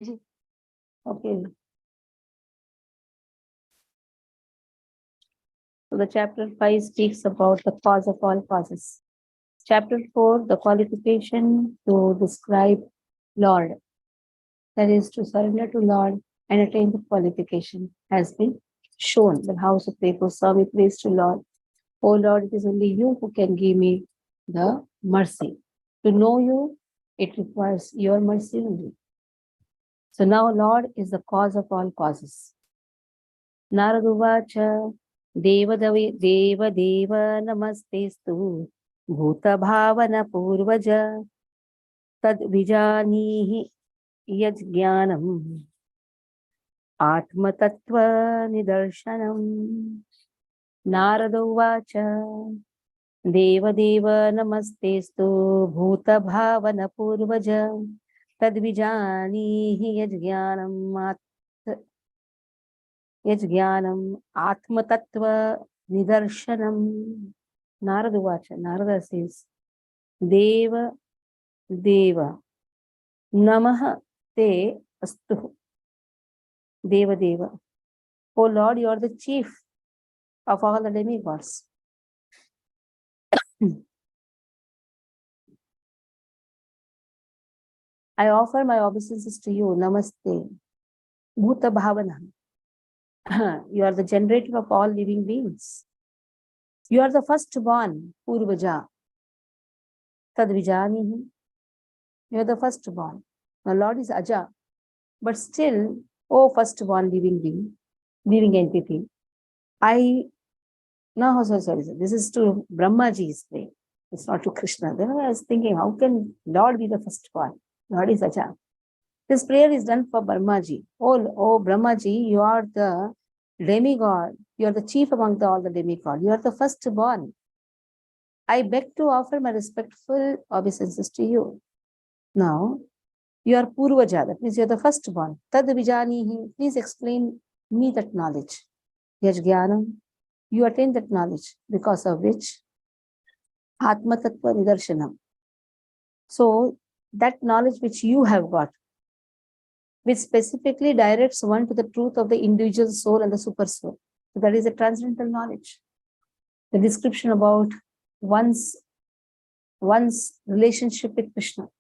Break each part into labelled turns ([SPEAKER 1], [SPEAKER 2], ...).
[SPEAKER 1] Okay. So the chapter 5 speaks about the cause of all causes. Chapter 4, the qualification to describe Lord, that is to surrender to Lord and attain the qualification, has been shown. The house of Devo Swami prays to Lord, O Lord, it is only you who can give me the mercy. To know you, it requires your mercy only. So now Lord is the cause of all causes. Naraduvacha देव नमस्तेस्तु भूतभावन पूर्वज तद्विजानीहि यज्ञानम् आत्मतत्त्वनिदर्शनम् नारद उवाच देवदेव नमस्तेस्तु भूतभावन पूर्वज तद्विजानीहि यज्ञानम् आत्मतत्त्वनिदर्शनम् Narad Uvacha, Narada says, Deva Deva Namaha Te Astu Deva Deva. O Lord, you are the chief of all the demigods. I offer my obeisances to you. Namaste. Bhuta Bhavana. You are the generator of all living beings. You are the firstborn, Purvaja. Tadvijanihi. You are the firstborn. Now, Lord is Aja, but still, oh firstborn living being, living entity. Sorry. This is to Brahmaji's way. It's not to Krishna. Then I was thinking, how can Lord be the firstborn? Lord is Aja. This prayer is done for Brahmaji. Oh Brahmaji, you are the demigod. You are the chief among all the demigods. You are the firstborn. I beg to offer my respectful obeisances to you. Now, you are Purvaja, that means you are the firstborn. Tad vijanihi, please explain me that knowledge. Yajnanam, you attain that knowledge, because of which Atma Tattva Nidarshanam. So, that knowledge which you have got, which specifically directs one to the truth of the individual soul and the super soul. So that is a transcendental knowledge. The description about one's relationship with Krishna.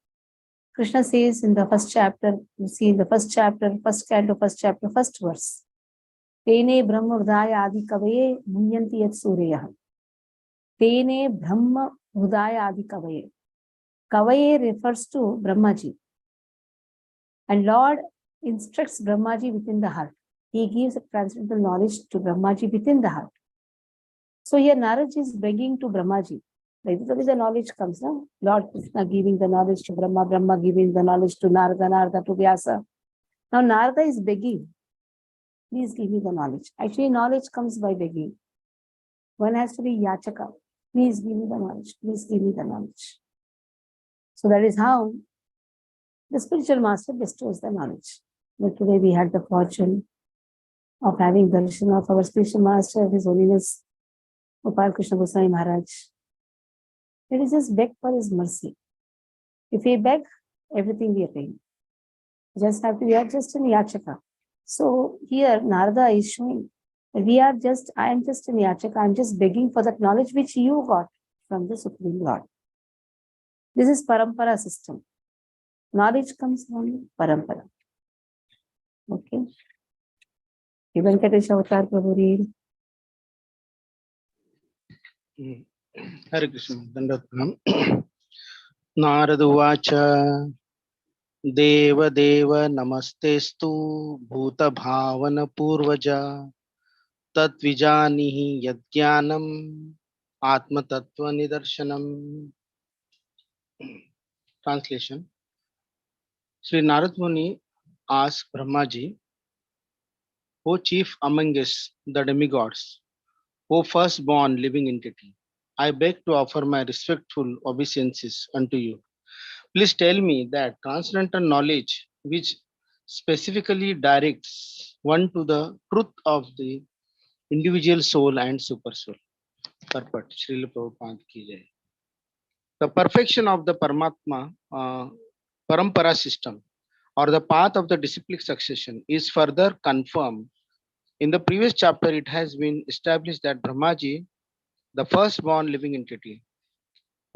[SPEAKER 1] Krishna says in the first chapter, you see in the first chapter, first canto, first chapter, first verse. Tene Brahma Hridaya Adi Kavaye Munyanti Yat Suryaha. Tene Brahma Hridaya Adi Kavaye. Kavaye refers to Brahmaji. And Lord instructs Brahmaji within the heart. He gives a transcendental knowledge to Brahmaji within the heart. So here Narad is begging to Brahmaji. Like this is the knowledge comes, no? Lord Krishna giving the knowledge to Brahma, Brahma giving the knowledge to Narada, Narada to Vyasa. Now Narada is begging. Please give me the knowledge. Actually, knowledge comes by begging. One has to be Yachaka. Please give me the knowledge. Please give me the knowledge. So that is how the spiritual master bestows the knowledge. But today we had the fortune of having darshan of our spiritual master, His Holiness Gopal Krishna Goswami Maharaj. Let us just beg for his mercy. If we beg, everything we attain. We are just in Yachaka. So here Narada is showing that I am just in Yachaka, I am just begging for that knowledge which you got from the Supreme Lord. This is Parampara system. Knowledge comes from Parampara. Okay. Venkatesh Avatar Prabhu read.
[SPEAKER 2] Hare Krishna. Dandavatpranam. Narad Uvacha Deva Deva Namastestu Bhuta Bhavana Purvaja Tat Vijanihi Yadgyanam Atma Tattva Nidarshanam. Translation. Sri Narad Muni asked Brahmaji, O chief among us, the demigods, O firstborn living entity, I beg to offer my respectful obeisances unto you. Please tell me that transcendental knowledge which specifically directs one to the truth of the individual soul and super soul. Purport. Srila Prabhupada ki jai. The perfection of the Paramatma Parampara system or the path of the disciplic succession is further confirmed. In the previous chapter, it has been established that Brahmaji, the firstborn living entity,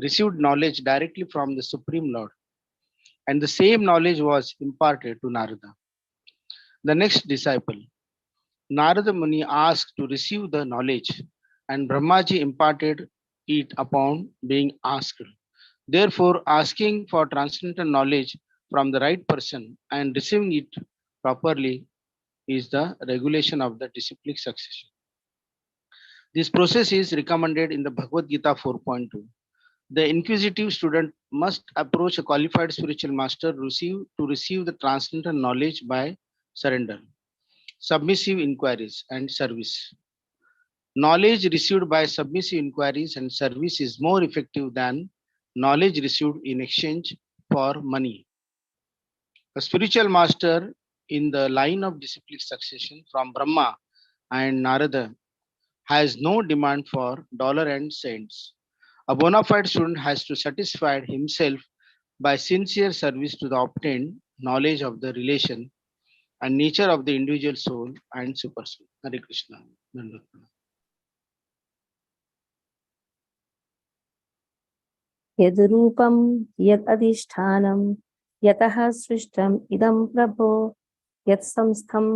[SPEAKER 2] received knowledge directly from the Supreme Lord, and the same knowledge was imparted to Narada. The next disciple, Narada Muni, asked to receive the knowledge, and Brahmaji imparted it upon being asked. Therefore, asking for transcendental knowledge from the right person and receiving it properly is the regulation of the disciplic succession. This process is recommended in the Bhagavad Gita 4.2. The inquisitive student must approach a qualified spiritual master to receive the transcendental knowledge by surrender, submissive inquiries, and service. Knowledge received by submissive inquiries and service is more effective than knowledge received in exchange for money. A spiritual master in the line of disciplic succession from Brahma and Narada has no demand for dollar and cents. A bona fide student has to satisfy himself by sincere service to the obtained knowledge of the relation and nature of the individual soul and supersoul. Hare Krishna.
[SPEAKER 1] यद्रूपं यदधिष्ठानं यतः सृष्टम् इदं प्रभो यत्संस्थं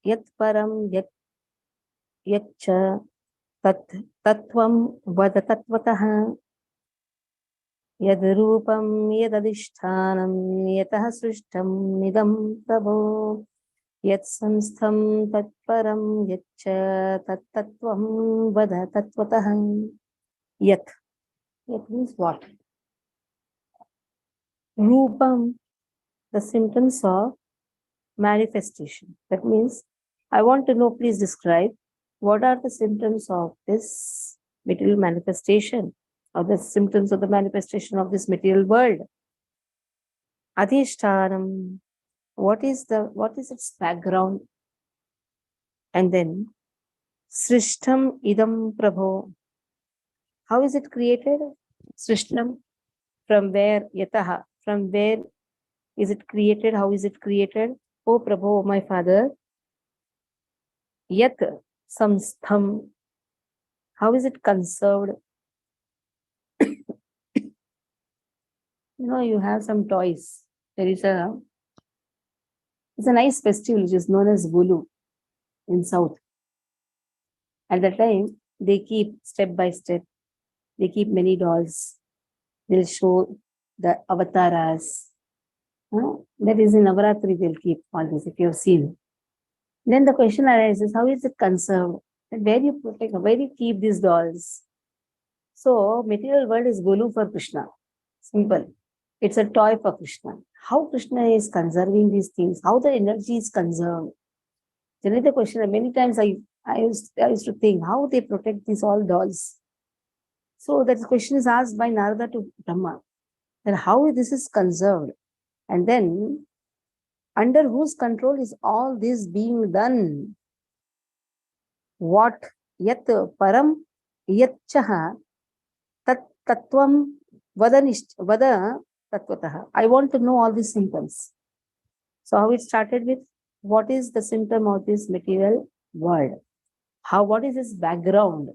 [SPEAKER 1] यत्परं यच्च तत्त्वं वद तत्त्वतः यद्रूपं यदधिष्ठानं यतः सृष्टम् इदं प्रभो यत्संस्थं तत्परं यच्च तत्त्वं वद तत्त्वतः यत्. It means what? Rupam, the symptoms of manifestation. That means, I want to know, please describe what are the symptoms of this material manifestation, or the symptoms of the manifestation of this material world. Adhishtanam, what is its background? And then, Srishtam idam prabho. How is it created? Srishtam, from where? Yataha, from where is it created? How is it created? O Prabhu, my father. Yat samstham, how is it conserved? You have some toys. It's a nice festival which is known as Gulu in South. At that time, they keep step by step. They keep many dolls. They'll show the avatars. That is in Navaratri, they'll keep all this, if you have seen. Then the question arises, how is it conserved? Where do you protect, where do you keep these dolls? So, material world is Golu for Krishna. Simple. It's a toy for Krishna. How Krishna is conserving these things, how the energy is conserved. Generally, the question, many times I used to think, how they protect these all dolls. So that question is asked by Narada to Brahma, that how this is conserved, and then under whose control is all this being done? What? Yat param yat chaha tat tattvam vada tattvataha. I want to know all these symptoms. So how it started with, what is the symptom of this material world? What is its background?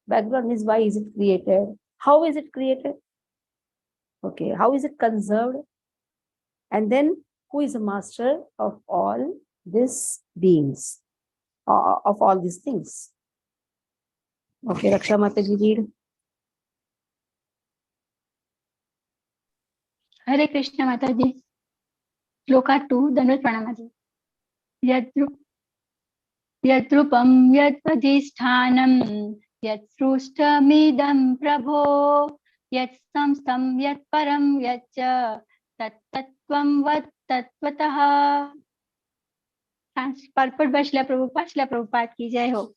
[SPEAKER 1] Background is, why is it created? How is it created? Okay, how is it conserved? And then, who is the master of all these beings, of all these things? Okay, Raksha Mataji, read.
[SPEAKER 3] Hare Krishna Mataji. Shloka 2, Danvat Pranamaji. Yatrupam yadvadhisthanam yatsrustamidam prabho yatsamstam yatparam yatcha tattvam vat tattvataha. Purport by Srila Prabhupada ki jai ho.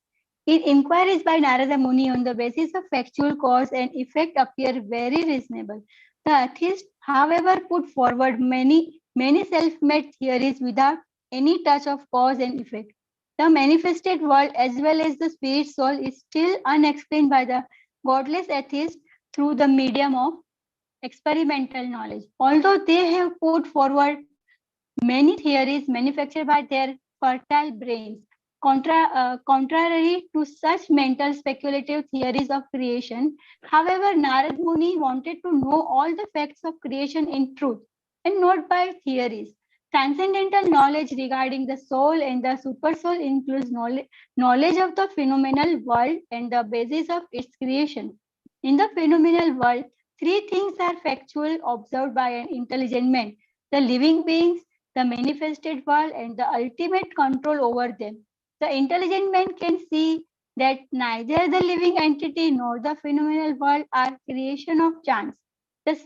[SPEAKER 3] In inquiries by Narada Muni on the basis of factual cause and effect appear very reasonable. The atheist, however, put forward many self-made theories without any touch of cause and effect. The manifested world as well as the spirit soul is still unexplained by the godless atheist through the medium of experimental knowledge. Although they have put forward many theories manufactured by their fertile brains. Contrary to such mental speculative theories of creation, however, Narad Muni wanted to know all the facts of creation in truth and not by theories. Transcendental knowledge regarding the soul and the supersoul includes knowledge of the phenomenal world and the basis of its creation. In the phenomenal world, three things are factual observed by an intelligent man: the living beings, the manifested world, and the ultimate control over them. The intelligent man can see that neither the living entity nor the phenomenal world are creation of chance. The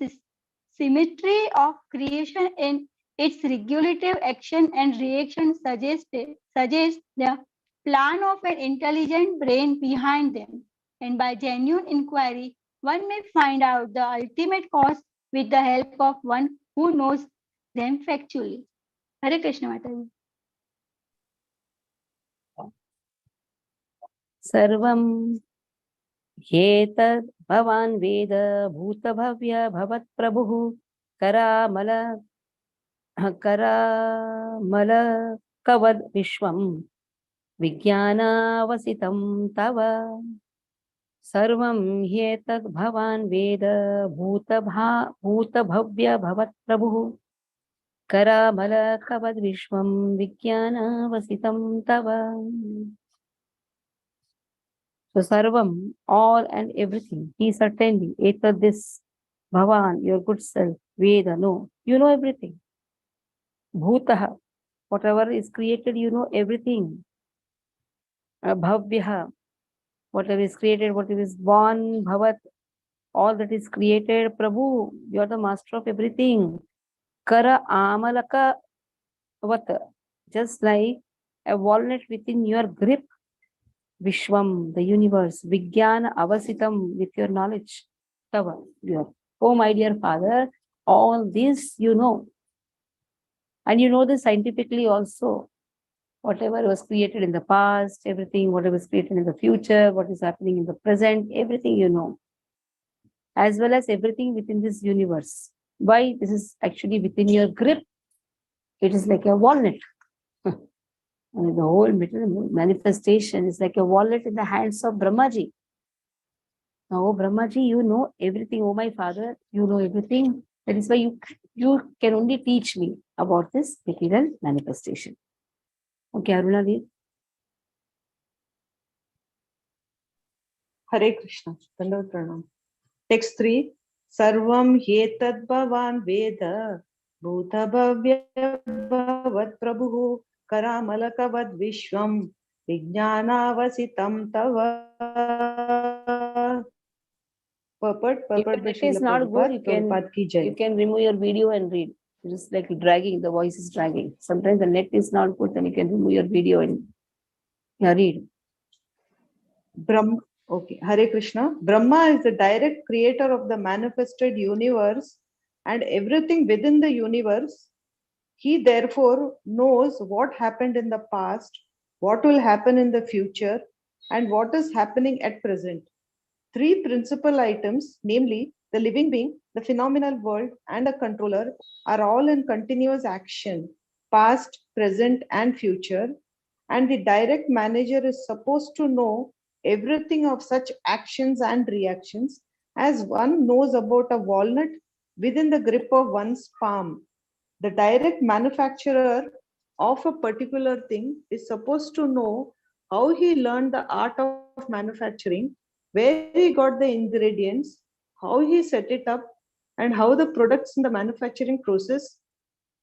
[SPEAKER 3] symmetry of creation in its regulative action and reaction suggests the plan of an intelligent brain behind them. And by genuine inquiry, one may find out the ultimate cause with the help of one who knows them factually. Hare Krishna Mataji.
[SPEAKER 1] सर्वं ह्येतद् भवान् वेद भूतभव्य भवत्प्रभुः करामल कवद् विश्वं विज्ञानावसितं तव सर्वं ह्येतद् भवान् वेद भूतभव्य भवत्प्रभुः करामल कवद् विश्वं विज्ञानावसितं तव. So sarvam, all and everything, he certainly, etad this, bhavan, your good self, veda, no, you know everything. Bhutaha, whatever is created, you know everything. Bhavyaha, whatever is created, whatever is born, bhavat, all that is created, Prabhu, you are the master of everything. Kara amalaka vat, just like a walnut within your grip. Vishwam, the universe, Vijnana Avasitam, with your knowledge. Tava, your, oh my dear father, all this you know. And you know this scientifically also. Whatever was created in the past, everything, whatever was created in the future, what is happening in the present, everything you know. As well as everything within this universe. Why? This is actually within your grip. It is like a walnut. And the whole manifestation is like a wallet in the hands of Brahmaji. Now, oh Brahmaji, you know everything. Oh my father, you know everything. That is why you can only teach me about this material manifestation. Okay, Aruna, read.
[SPEAKER 4] Hare Krishna. Dandavat Pranam. Text 3. Sarvam hetad bhavan veda bhuta bhavya bhavat prabhu karamalakavad vishwam vijnanavasitam tava. Purport
[SPEAKER 1] If the net is not good, you can remove your video and read. It is like dragging, the voice is dragging. Sometimes the net is not good, then you can remove your video and read.
[SPEAKER 4] Okay, Hare Krishna. Brahma is the direct creator of the manifested universe and everything within the universe. He therefore knows what happened in the past, what will happen in the future, and what is happening at present. Three principal items, namely the living being, the phenomenal world, and a controller, are all in continuous action, past, present, and future. And the direct manager is supposed to know everything of such actions and reactions as one knows about a walnut within the grip of one's palm. The direct manufacturer of a particular thing is supposed to know how he learned the art of manufacturing, where he got the ingredients, how he set it up, and how the products in the manufacturing process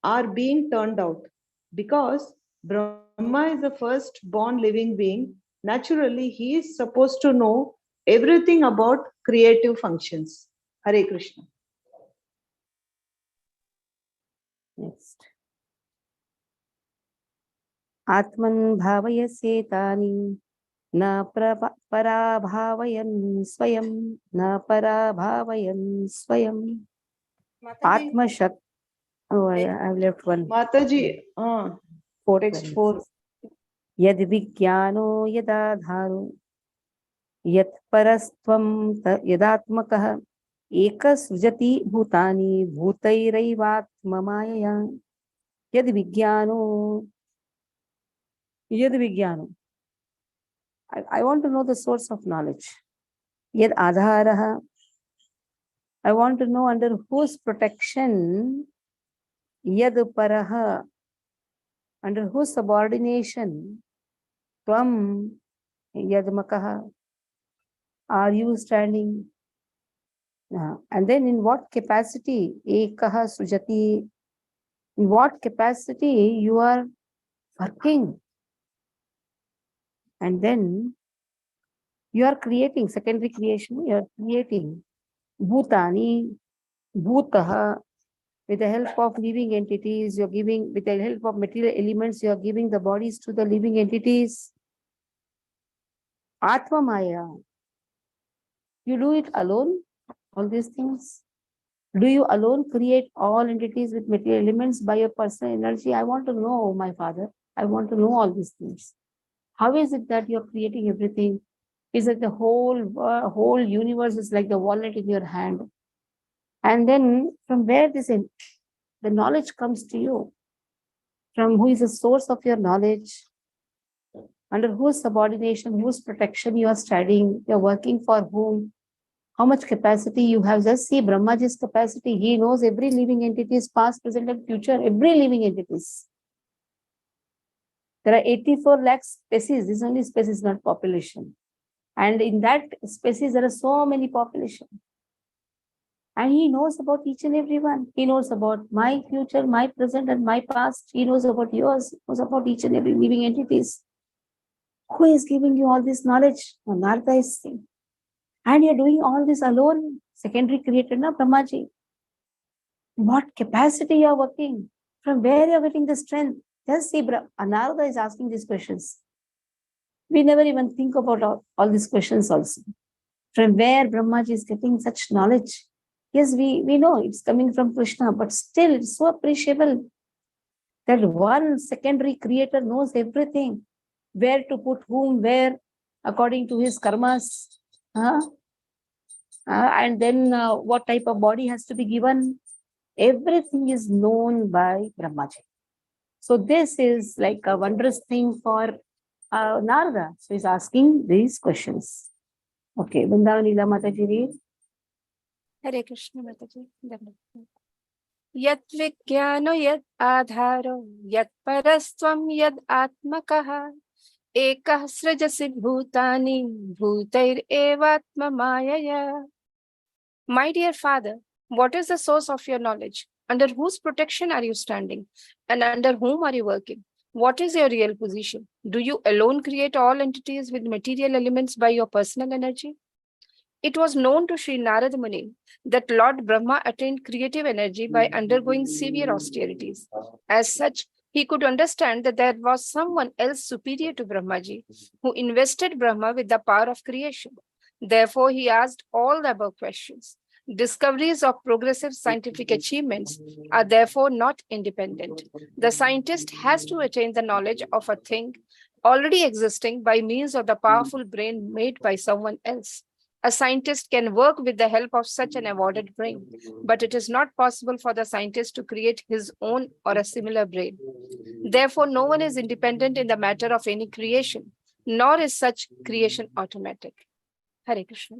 [SPEAKER 4] are being turned out. Because Brahma is the first born living being, naturally he is supposed to know everything about creative functions. Hare Krishna.
[SPEAKER 1] Next. Atman bhavayasetaani na parabhavayan swayam na parabhavayan swayam. Atma Shak. Oh, I've left one.
[SPEAKER 4] Mataji, text 4.
[SPEAKER 1] Yad Vigyano Yadadharu Yat Parastvam Yadatmakah Eka Sujati Bhutani Bhutairaivatma Mayaya. Yad Vigyano. Yad Vigyano. I want to know the source of knowledge. Yad Adharaha. I want to know under whose protection. Yad Paraha. Under whose subordination. Tvam Yadmakaha. Are you standing? And then in what capacity? Ekaha Sujati. In what capacity you are working? And then you are creating, secondary creation, you are creating Bhutani, Bhutaha, with the help of living entities, you are giving, with the help of material elements, you are giving the bodies to the living entities. Atma Maya. You do it alone, all these things. Do you alone create all entities with material elements by your personal energy? I want to know, my father. I want to know all these things. How is it that you're creating everything? Is it the whole universe is like the wallet in your hand? And then from where the knowledge comes to you? From who is the source of your knowledge? Under whose subordination, whose protection you are studying? You're working for whom? How much capacity you have? Just see Brahmaji's capacity. He knows every living entity's past, present, and future. Every living entities. There are 84 lakh species. This is only species, not population. And in that species, there are so many population. And he knows about each and every one. He knows about my future, my present, and my past. He knows about yours. He knows about each and every living entities. Who is giving you all this knowledge? Narada is saying. And you're doing all this alone. Secondary created, na Brahmaji. What capacity you are working? From where you are getting the strength? Just see, Narada is asking these questions. We never even think about all these questions also. From where Brahmaji is getting such knowledge? Yes, we know it's coming from Krishna, but still it's so appreciable that one secondary creator knows everything. Where to put whom, where, according to his karmas. And then what type of body has to be given. Everything is known by Brahmaji. So this is like a wondrous thing for Narada. So he's asking these questions. Okay, Vrindavan Leela Mataji read.
[SPEAKER 5] Hare Krishna Mataji. Yat Vigyano Yat Adharo Yat Parastvam Yat Atmakaha Ekah Srajasi Bhutani Bhutair Evatma Mayaya. My dear father, what is the source of your knowledge? Under whose protection are you standing? And under whom are you working? What is your real position? Do you alone create all entities with material elements by your personal energy? It was known to Sri Narada Muni that Lord Brahma attained creative energy by undergoing severe austerities. As such, he could understand that there was someone else superior to Brahmaji who invested Brahma with the power of creation. Therefore, he asked all the above questions. Discoveries of progressive scientific achievements are therefore not independent. The scientist has to attain the knowledge of a thing already existing by means of the powerful brain made by someone else. A scientist can work with the help of such an awarded brain, but it is not possible for the scientist to create his own or a similar brain. Therefore, no one is independent in the matter of any creation, nor is such creation automatic. Hare Krishna.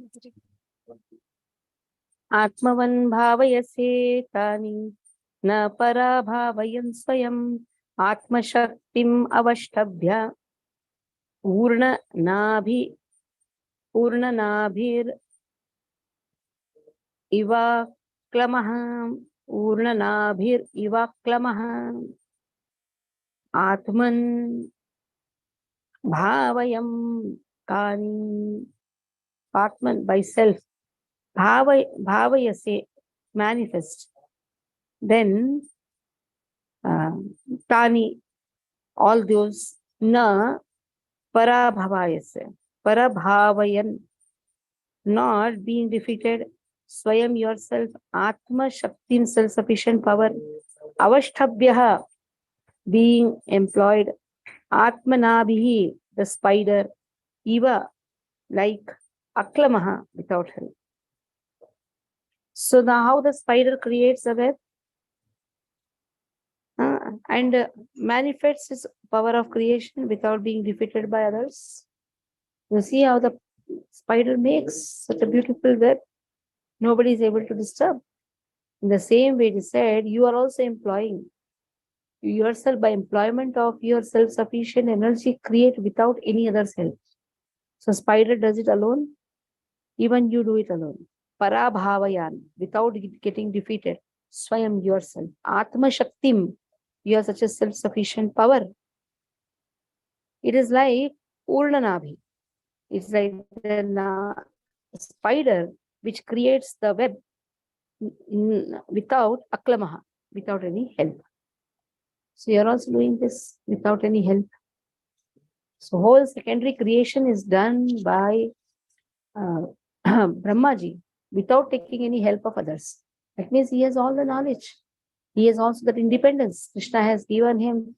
[SPEAKER 1] Atmavan bhavayase tani na para bhavayan swayam atma shaktim avashtabhya urna nabhir iva klamaha urna nabhir iva klamaha atman bhavayam tani. Atman by self. Bhavayase, manifest. Then tani, all those. Na parabhavayase, parabhavayan, not being defeated. Swayam, yourself. Atma shaktim, self-sufficient power. Avashtabhyaha, being employed. Atmanabhihi, the spider. Iva, like aklamaha, without help. So now how the spider creates a web? and manifests its power of creation without being defeated by others. You see how the spider makes such a beautiful web. Nobody is able to disturb. In the same way, it is said, you are also employing yourself by employment of your self-sufficient energy, create without any other's help. So spider does it alone. Even you do it alone. Parabhavayan, without getting defeated. Swayam, yourself. Atma Shaktim, you have such a self-sufficient power. It is like Urnanabhi. It's like the spider which creates the web without aklamaha, without any help. So you're also doing this without any help. So whole secondary creation is done by Brahmaji without taking any help of others. That means he has all the knowledge. He has also that independence. Krishna has given him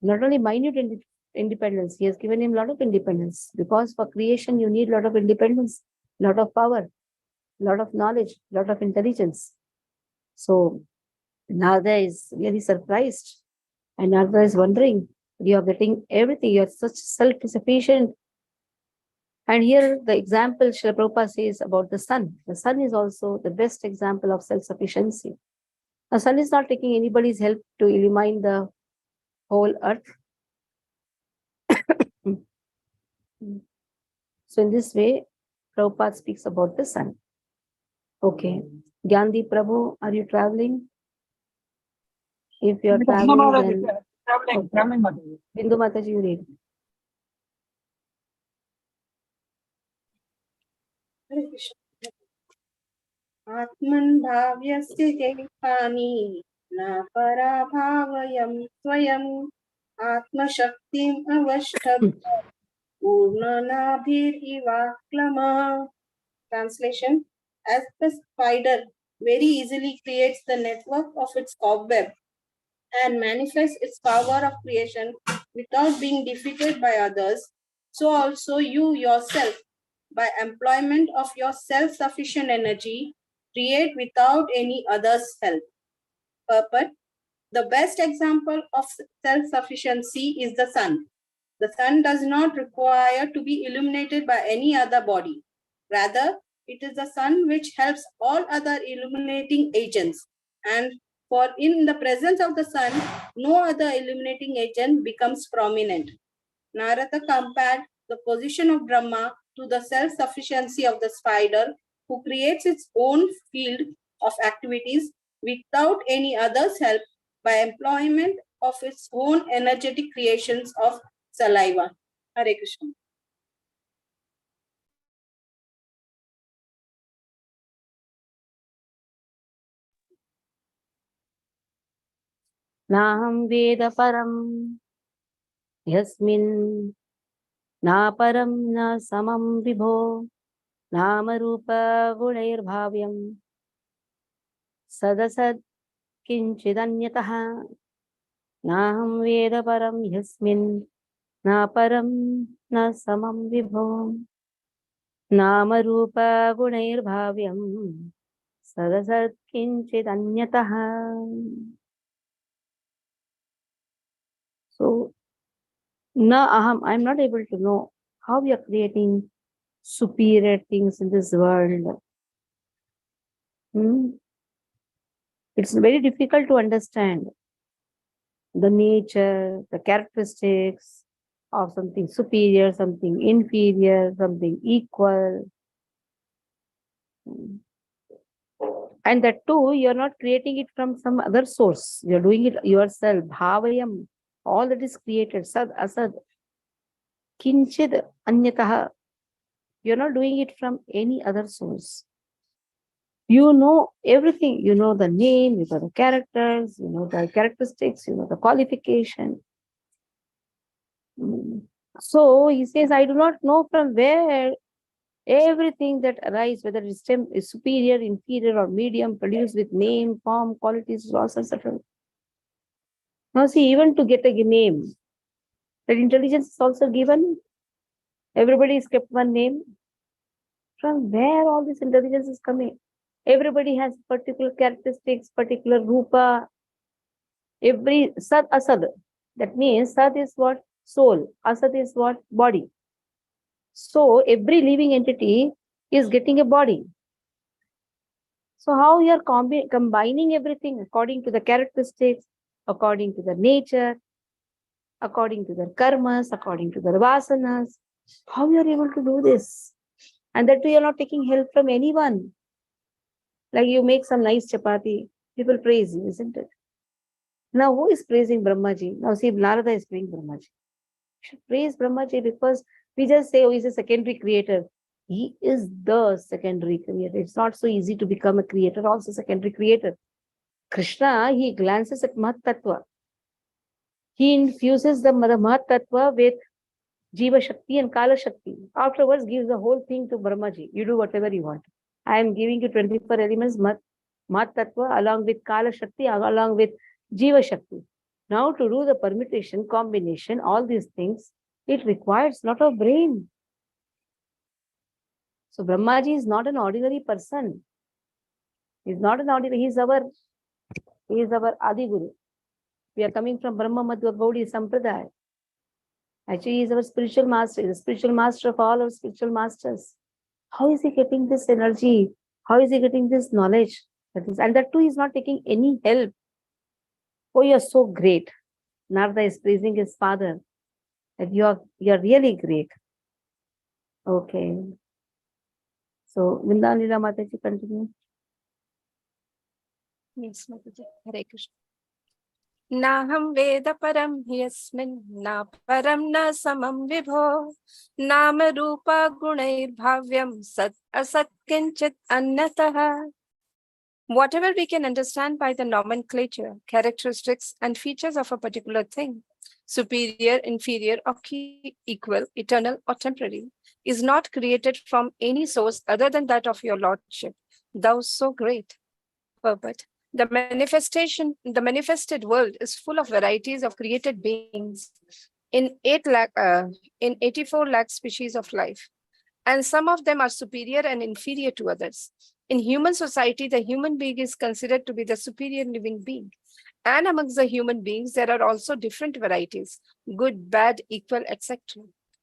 [SPEAKER 1] not only minute independence, he has given him a lot of independence. Because for creation, you need a lot of independence, a lot of power, a lot of knowledge, a lot of intelligence. So Narada is really surprised. And Narada is wondering, you are getting everything, you are such self-sufficient. And here the example Srila Prabhupada says about the sun. The sun is also the best example of self-sufficiency. The sun is not taking anybody's help to illumine the whole earth. So in this way, Prabhupada speaks about the sun. Okay. Gandhi Prabhu, are you traveling? If you are traveling, then
[SPEAKER 6] Traveling, Mataji.
[SPEAKER 1] Bindu Mataji, you read.
[SPEAKER 7] आत्मन् भाव्यस्य जैतानि न पराभावयं स्वयम् आत्मशक्तिम् अवष्टभ्य पूर्णनाभिरिवाक्लमः. Translation: as the spider very easily creates the network of its cobweb and manifests its power of creation without being defeated by others, so also you yourself, by employment of your self-sufficient energy, create without any other's help. Purport: the best example of self-sufficiency is the sun. The sun does not require to be illuminated by any other body. Rather, it is the sun which helps all other illuminating agents. And for in the presence of the sun, no other illuminating agent becomes prominent. Narada compared the position of Brahma to the self-sufficiency of the spider, who creates its own field of activities without any other's help by employment of its own energetic creations of saliva. Hare Krishna.
[SPEAKER 1] Naham Veda Param Yasmin Na Param Na Samam Vibho Nama Rupa Gunair Bhavyam Sadasad Kinchidanyataha Naham Veda Param Yasmin Na Param Na Samam Vibho Nama Rupa Gunair Bhavyam Sadasad Kinchidanyataha. So, na aham, I am not able to know how we are creating superior things in this world. It's very difficult to understand the nature, the characteristics of something superior, something inferior, something equal. And that too, you're not creating it from some other source. You're doing it yourself. Bhavayam, all that is created, sad, asad, kinchid, anyataha. You're not doing it from any other source. You know everything. You know the name, you know the characters, you know the characteristics, you know the qualification. So he says, I do not know from where everything that arises, whether it's superior, inferior, or medium, produced with name, form, qualities, all sorts of. Now see, even to get a name, that intelligence is also given. Everybody is kept one name. From where all this intelligence is coming? Everybody has particular characteristics, particular rupa. Every Sat Asad. That means Sat is what? Soul. Asad is what? Body. So every living entity is getting a body. So how you are combining everything according to the characteristics, according to the nature, according to their karmas, according to their vasanas. How you are able to do this? And that you are not taking help from anyone. Like you make some nice chapati, people praise you, isn't it? Now who is praising Brahmaji? Now see, Narada is praising Brahmaji. You should praise Brahmaji because we just say, oh, he's a secondary creator. He is the secondary creator. It's not so easy to become a creator, also secondary creator. Krishna, he glances at Mahat Tattva. He infuses the Mahat Tattva with Jiva Shakti and Kala Shakti. Afterwards, gives the whole thing to Brahmaji. You do whatever you want. I am giving you 24 elements, Mahat Tattva, along with Kala Shakti, along with Jiva Shakti. Now, to do the permutation, combination, all these things, it requires a lot of brain. So, Brahmaji is not an ordinary person. He's not an ordinary, he is our Adi Guru. We are coming from Brahma Madhva Gaudiya Sampradaya. Actually, he is our spiritual master. He is the spiritual master of all our spiritual masters. How is he getting this energy? How is he getting this knowledge? And that too, he is not taking any help. Oh, you are so great. Narada is praising his father. That you are really great. Okay. So, Vrindavan Leela Mataji, continue.
[SPEAKER 5] Yes, Mataji. Hare Krishna. Naham Veda Param Yasmin Na Param Na Samam Vibho Nama Rupa Gunair Bhavyam Sat Asat Kinchit Annataha. Whatever we can understand by the nomenclature, characteristics, and features of a particular thing, superior, inferior, or equal, eternal, or temporary, is not created from any source other than that of your Lordship, thou so great. Purport. The manifested world is full of varieties of created beings in 84 lakh species of life, and some of them are superior and inferior to others. In human society, the human being is considered to be the superior living being. And amongst the human beings, there are also different varieties, good, bad, equal, etc.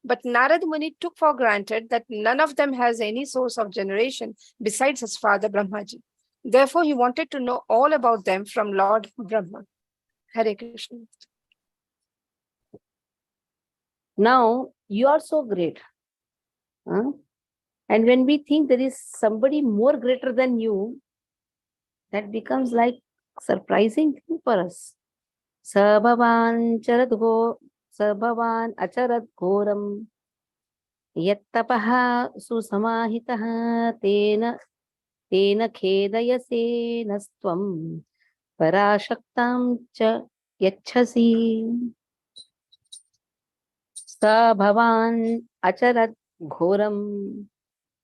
[SPEAKER 5] But Narad Muni took for granted that none of them has any source of generation besides his father Brahmaji. Therefore, he wanted to know all about them from Lord Brahma. Hare Krishna.
[SPEAKER 1] Now, you are so great. Huh? And when we think there is somebody more greater than you, that becomes like surprising thing for us. Sabhavan acharat ghoram yattapaha susamahitaha tena khedayase nastvam parashaktam cha yachhasi. Sabhavan acharat ghoram.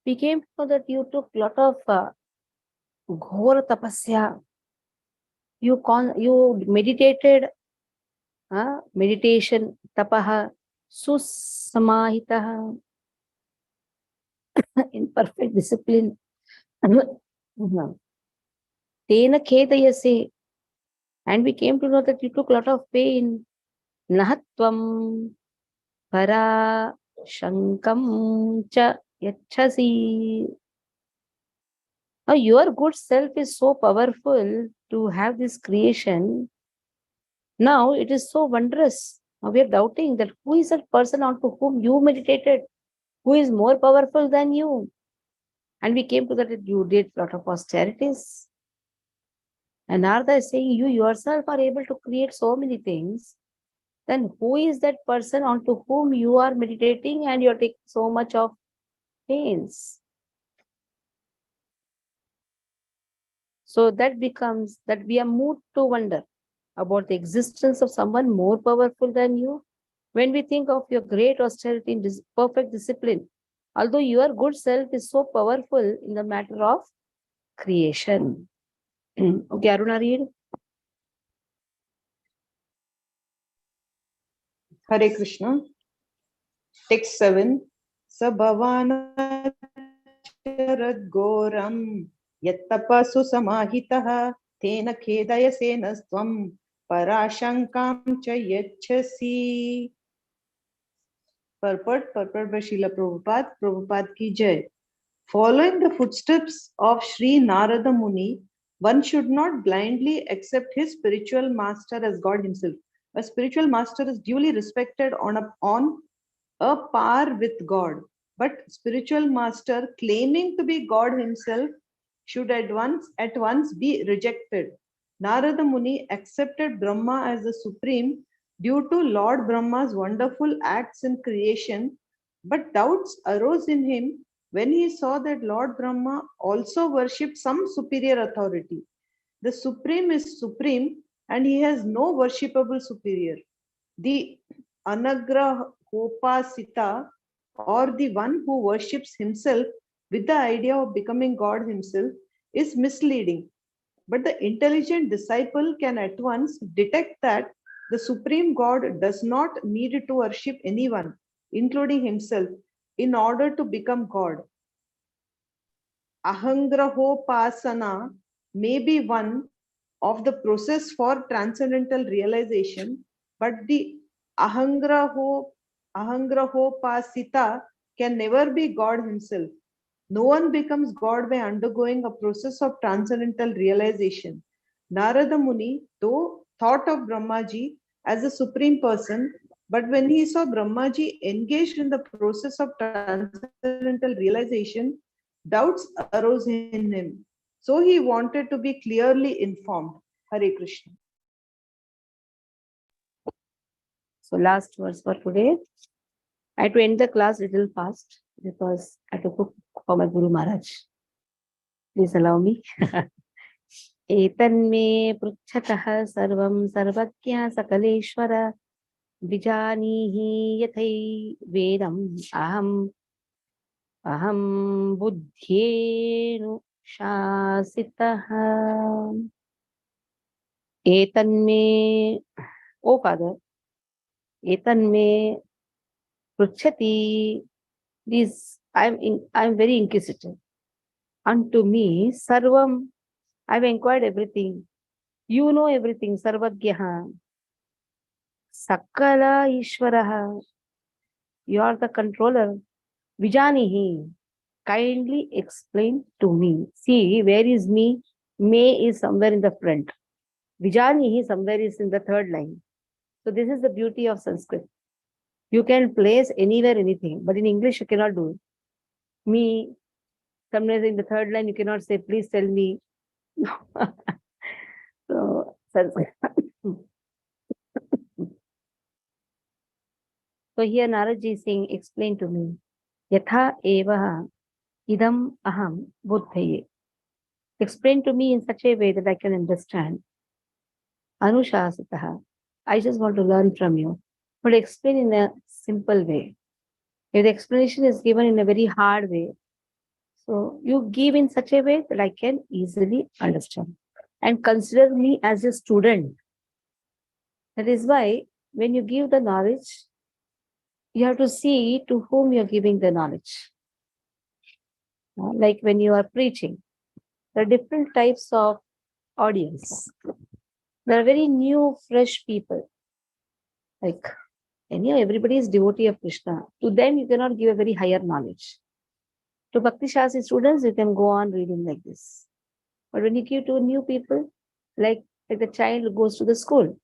[SPEAKER 1] We came to know that you took lot of ghor tapasya. You meditated, meditation, tapaha, susamahitaha, in perfect discipline. Tena khedayase. And we came to know that you took lot of pain. Nahatvam para shankam cha yachhasi. Now, your good self is so powerful to have this creation. Now, it is so wondrous. Now, we are doubting that who is that person onto whom you meditated? Who is more powerful than you? And we came to that you did a lot of austerities. And Narada is saying you yourself are able to create so many things. Then who is that person onto whom you are meditating and you are taking so much of pains? So that becomes that we are moved to wonder about the existence of someone more powerful than you. When we think of your great austerity and perfect discipline, although your good self is so powerful in the matter of creation. Okay, Aruna, read.
[SPEAKER 4] Hare Krishna. Text 7. Sabhavana charat goram yattapasu samahitaha tena khedayase nastvam parashankam cha yachasi. Purport by Srila Prabhupada. Prabhupada ki jai. Following the footsteps of Sri Narada Muni, one should not blindly accept his spiritual master as God himself. A spiritual master is duly respected on a par with God. But spiritual master claiming to be God himself should at once be rejected. Narada Muni accepted Brahma as the supreme due to Lord Brahma's wonderful acts in creation, but doubts arose in him when he saw that Lord Brahma also worshipped some superior authority. The supreme is supreme and he has no worshipable superior. The Anagrahopasita, or the one who worships himself with the idea of becoming God himself, is misleading. But the intelligent disciple can at once detect that the Supreme God does not need to worship anyone, including himself, in order to become God. Ahangrahopasana may be one of the process for transcendental realization, but the Ahangrahopasita can never be God himself. No one becomes God by undergoing a process of transcendental realization. Narada Muni, though, thought of Brahmaji as a supreme person, but when he saw Brahmaji engaged in the process of transcendental realization, doubts arose in him. So he wanted to be clearly informed. Hare Krishna.
[SPEAKER 1] So last verse for today. I had to end the class little fast because I had to cook for my Guru Maharaj. Please allow me. एतन्मे पृच्छतः सर्वं सर्वज्ञ सकलेश्वर विजानीहि यथै वेदम् अहं बुद्ध्येनुशासितः. एतन्मे, O Father, एतन्मे pruchati, please, I'm very inquisitive. Unto me, sarvam, I've inquired everything. You know everything, sarvagyaha. Sakala ishvaraha, you are the controller. Vijanihi, kindly explain to me. See, where is me? Me is somewhere in the front. Vijanihi somewhere is in the third line. So this is the beauty of Sanskrit. You can place anywhere anything, but in English you cannot do it. Me, somewhere in the third line, you cannot say, please tell me. So, so here Naradji is saying, explain to me. Yatha evaha idam aham buddhaye. Explain to me in such a way that I can understand. Anushasitaha. I just want to learn from you. But explain in a simple way. If the explanation is given in a very hard way, so you give in such a way that I can easily understand. And consider me as a student. That is why when you give the knowledge, you have to see to whom you are giving the knowledge. Like when you are preaching, there are different types of audience. There are very new, fresh people. Like, everybody is devotee of Krishna. To them, you cannot give a very higher knowledge. To Bhakti Shastri students, you can go on reading like this. But when you give to new people, like the child who goes to the school,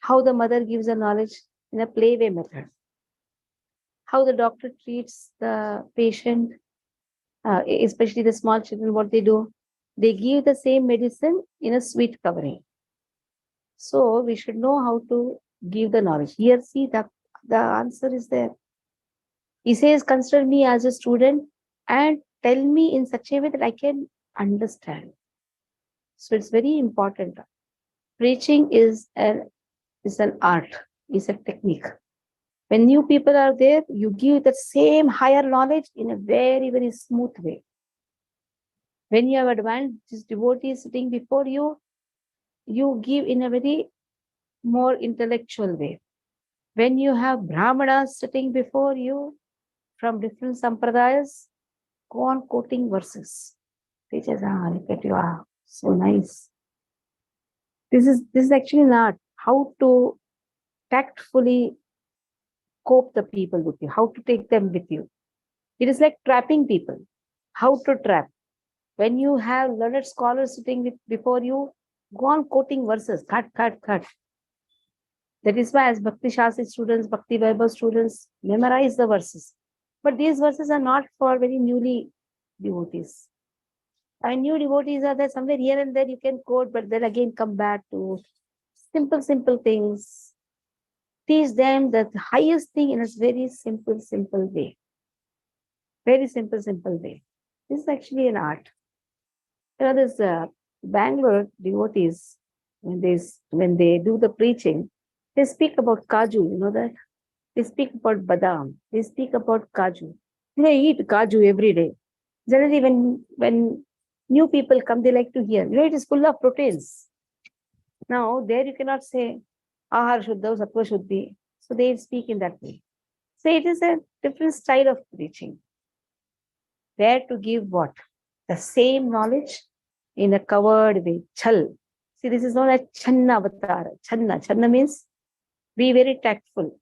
[SPEAKER 1] how the mother gives the knowledge in a playway method. How the doctor treats the patient, especially the small children, what they do, they give the same medicine in a sweet covering. So we should know how to give the knowledge. Here, see, the answer is there. He says, consider me as a student and tell me in such a way that I can understand. So it's very important. Preaching is an art, is a technique. When new people are there, you give the same higher knowledge in a very, very smooth way. When you have advanced devotees sitting before you, you give in a very more intellectual way. When you have brahmanas sitting before you from different sampradayas, go on quoting verses. Teachers, look at you, so nice. This is actually an art. how to tactfully cope the people with you, how to take them with you. It is like trapping people. How to trap? When you have learned scholars sitting before you, go on quoting verses, cut, cut, cut. That is why, as Bhakti Shastri students, Bhakti Vaibhav students, memorize the verses. But these verses are not for very newly devotees. And new devotees are there somewhere here and there you can quote, but then again come back to simple things. Teach them the highest thing in a very simple way. Very simple way. This is actually an art. You know, this Bangalore devotees, when they do the preaching, they speak about kaju, you know that? They speak about badam. They speak about kaju. They eat kaju every day. Generally, when new people come, they like to hear. You know, it is full of proteins. Now, there you cannot say, ahar shuddha, sattva shuddhi. So they speak in that way. So it is a different style of preaching. There to give what? The same knowledge in a covered way. Chal. See, this is known as Channa avatar. Channa means be very tactful.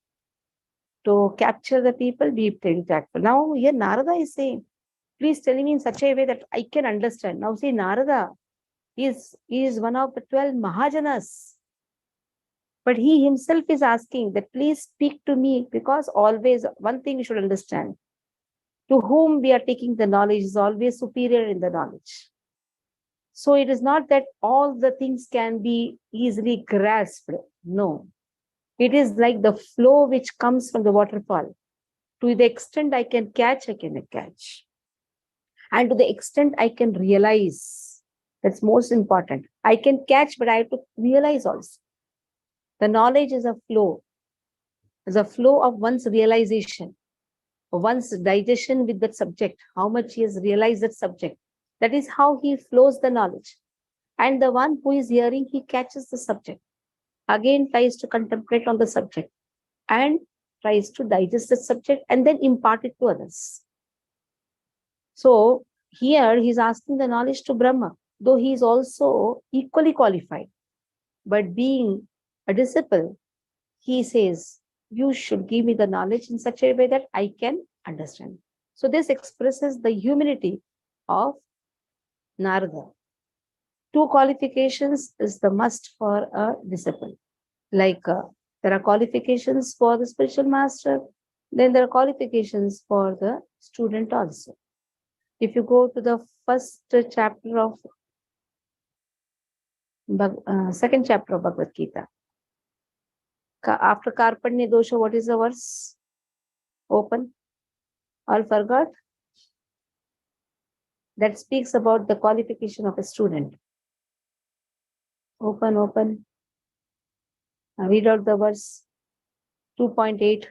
[SPEAKER 1] To capture the people, be very tactful. Now, here Narada is saying, please tell me in such a way that I can understand. Now, see, Narada is one of the 12 Mahajanas. But he himself is asking that please speak to me, because always one thing you should understand. To whom we are taking the knowledge is always superior in the knowledge. So it is not that all the things can be easily grasped. No. It is like the flow which comes from the waterfall. To the extent I can catch, I can catch. And to the extent I can realize, that's most important. I can catch, but I have to realize also. The knowledge is a flow. It's a flow of one's realization, one's digestion with that subject, how much he has realized that subject. That is how he flows the knowledge. And the one who is hearing, he catches the subject. Again tries to contemplate on the subject and tries to digest the subject and then impart it to others. So here he's asking the knowledge to Brahma, though he is also equally qualified. But being a disciple, he says, you should give me the knowledge in such a way that I can understand. So this expresses the humility of Narada. 2 qualifications is the must for a disciple. Like there are qualifications for the spiritual master, then there are qualifications for the student also. If you go to the first chapter of second chapter of Bhagavad Gita, after Karpanya dosha, what is the verse? Open. All forgot? That speaks about the qualification of a student. Open. Read out the verse 2.8.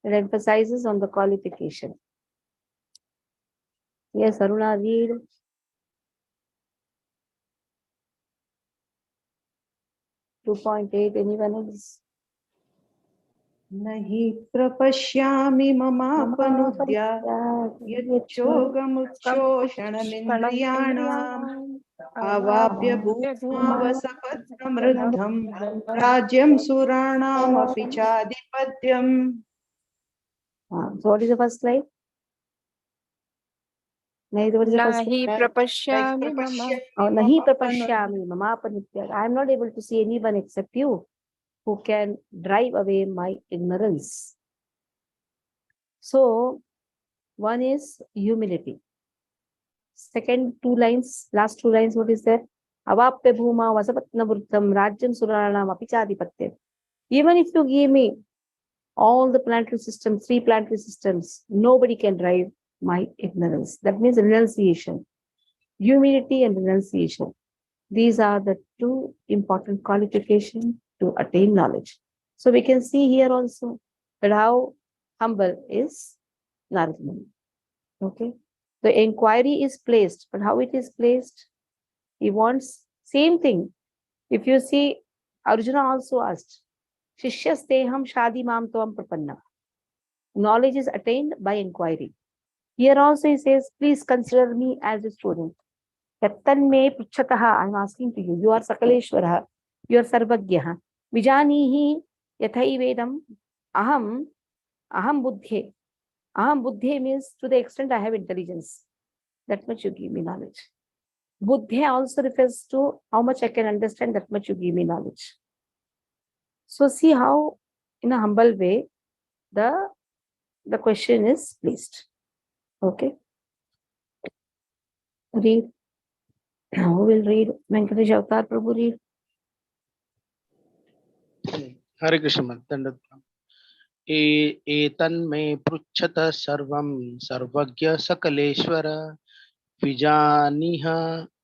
[SPEAKER 1] It emphasizes on the qualification. Yes, Aruna, read. 2.8. Anyone else?
[SPEAKER 4] नहि प्रपश्यामि ममापनुद्या यच्चोगमुच्छोषणमिन्द्रियाणाम् अवाप्य भूमावसपत्नमृद्धम् राज्यं सुराणामपि चाधिपत्यम्.
[SPEAKER 1] So what is the first slide?
[SPEAKER 5] Nahi prapashyami
[SPEAKER 1] mamapanitya. I am not able to see anyone except you who can drive away my ignorance. So one is humility. Second 2 lines, last 2 lines, what is that? Avapya bhuma vasapatna vrutam rajyam suranam apichadipatya. Even if you give me all the planetary systems, 3 planetary systems, nobody can drive my ignorance. That means renunciation. Humility and renunciation. These are the 2 important qualifications to attain knowledge. So we can see here also that how humble is Narada Muni. Okay. The inquiry is placed, but how it is placed? He wants same thing. If you see, Arjuna also asked, Shishyasteham shadi mam tvam prapanna. Knowledge is attained by inquiry. Here also he says, please consider me as a student. Yattanme pruchataha, I'm asking to you. You are Sakaleshwaraha. You are Sarvagyaha. Vijanihi yathaivedam aham buddhe. Aham buddhe means to the extent I have intelligence. That much you give me knowledge. Buddhe also refers to how much I can understand, that much you give me knowledge. So see how, in a humble way, the question is placed. Okay. Read. Who will read? Venkatesh Avatar Prabhu, read.
[SPEAKER 2] Hare Krishna. एतन्मे पृच्छत सर्वं सर्वज्ञ सकलेश्वर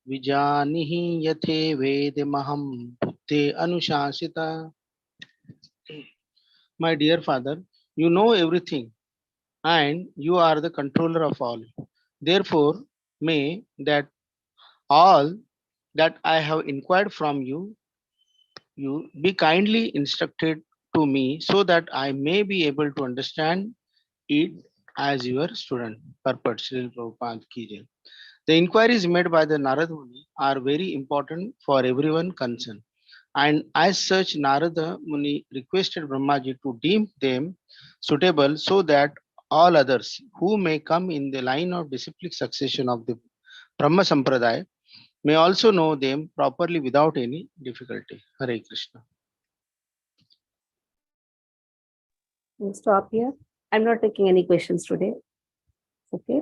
[SPEAKER 2] विजानीहि यथे वेदमहं बुद्धे अनुशासिता. My dear father, you know everything and you are the controller of all. Therefore, may that all that I have inquired from you be kindly instructed to me so that I may be able to understand it as your student. Purport, Srila Prabhupada ki jai. The inquiries made by the Narada Muni are very important for everyone concerned. And as such, Narada Muni requested Brahmaji to deem them suitable so that all others who may come in the line of disciplic succession of the Brahma Sampradaya may also know them properly without any difficulty. Hare Krishna.
[SPEAKER 1] We'll stop here. I'm not taking any questions today. Okay.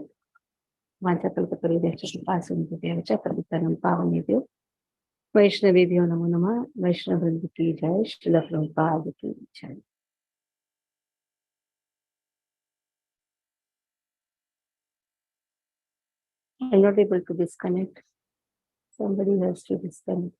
[SPEAKER 1] Vaishnaveebhyo namo namah. Vaishnavavrinda ki jai. Srila Prabhupada ki jai. I'm not able to disconnect. Somebody has to disconnect.